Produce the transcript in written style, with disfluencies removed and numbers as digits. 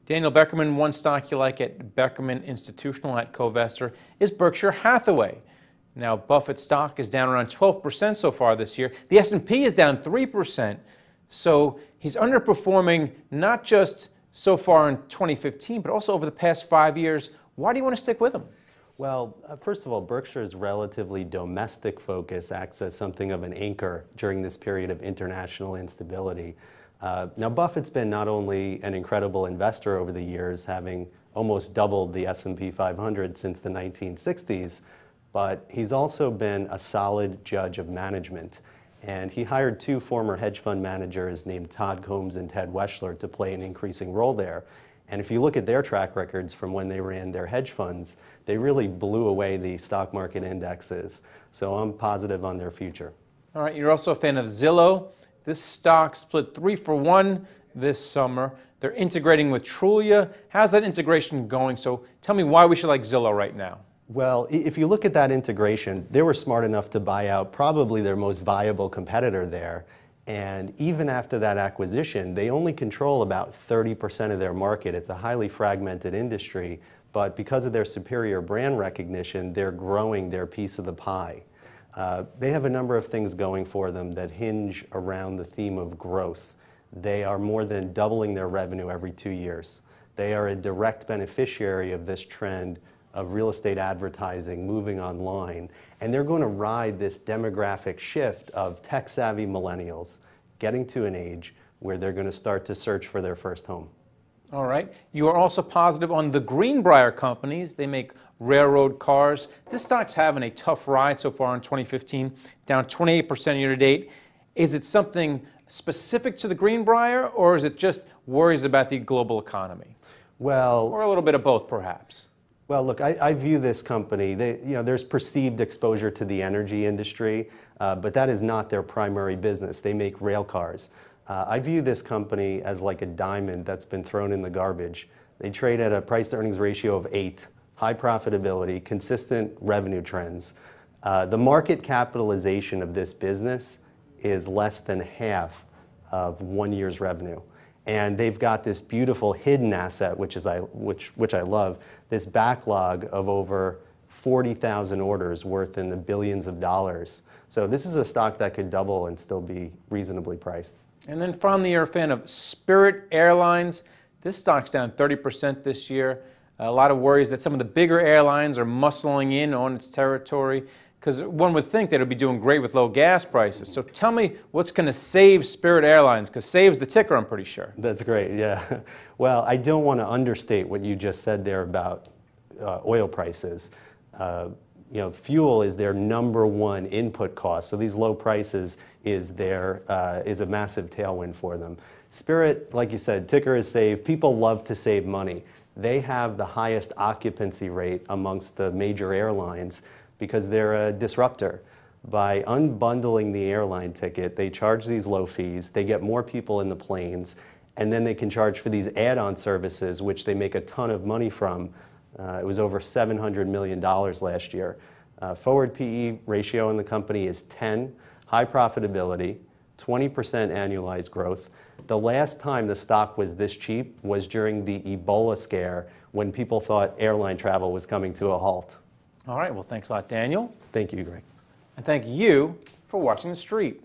Daniel Beckerman, one stock you like at Beckerman Institutional at Covestor is Berkshire Hathaway. Now, Buffett's stock is down around 12% so far this year. The S&P is down 3%. So he's underperforming not just so far in 2015, but also over the past 5 years. Why do you want to stick with him? Well, first of all, Berkshire's relatively domestic focus acts as something of an anchor during this period of international instability. Now, Buffett's been not only an incredible investor over the years, having almost doubled the S&P 500 since the 1960s, but he's also been a solid judge of management. And he hired two former hedge fund managers named Todd and Ted Weschler to play an increasing role there. And if you look at their track records from when they ran their hedge funds, they really blew away the stock market indexes. So I'm positive on their future. All right, you're also a fan of Zillow. This stock split 3-for-1 this summer. They're integrating with Trulia. How's that integration going? So tell me why we should like Zillow right now. Well, if you look at that integration, they were smart enough to buy out probably their most viable competitor there. And even after that acquisition, they only control about 30% of their market. It's a highly fragmented industry, but because of their superior brand recognition, they're growing their piece of the pie. They have a number of things going for them that hinge around the theme of growth. They are more than doubling their revenue every 2 years. They are a direct beneficiary of this trend of real estate advertising moving online, and they're going to ride this demographic shift of tech-savvy millennials getting to an age where they're going to start to search for their first home. All right. You are also positive on the Greenbrier Companies. They make railroad cars. This stock's having a tough ride so far in 2015, down 28% year to date. Is it something specific to the Greenbrier, or is it just worries about the global economy? Well, or a little bit of both, perhaps. Well, look, I view this company, there's perceived exposure to the energy industry, but that is not their primary business. They make rail cars. I view this company as like a diamond that's been thrown in the garbage. They trade at a price-to-earnings ratio of 8, high profitability, consistent revenue trends. The market capitalization of this business is less than half of 1 year's revenue. And they've got this beautiful hidden asset, which I love, this backlog of over 40,000 orders worth in the billions of dollars. So this is a stock that could double and still be reasonably priced. And then finally, you're a fan of Spirit Airlines. This stock's down 30% this year. A lot of worries that some of the bigger airlines are muscling in on its territory, because one would think that it would be doing great with low gas prices. So tell me what's going to save Spirit Airlines, because save's the ticker, I'm pretty sure. That's great, yeah. Well, I don't want to understate what you just said there about oil prices. Fuel is their #1 input cost, so these low prices is a massive tailwind for them. Spirit, like you said, ticker is save. People love to save money. They have the highest occupancy rate amongst the major airlines because they're a disruptor. By unbundling the airline ticket, they charge these low fees, they get more people in the planes, and then they can charge for these add-on services, which they make a ton of money from. It was over $700 million last year. Forward PE ratio in the company is 10, high profitability, 20% annualized growth. The last time the stock was this cheap was during the Ebola scare, when people thought airline travel was coming to a halt. All right, well, thanks a lot, Daniel. Thank you, Greg. And thank you for watching The Street.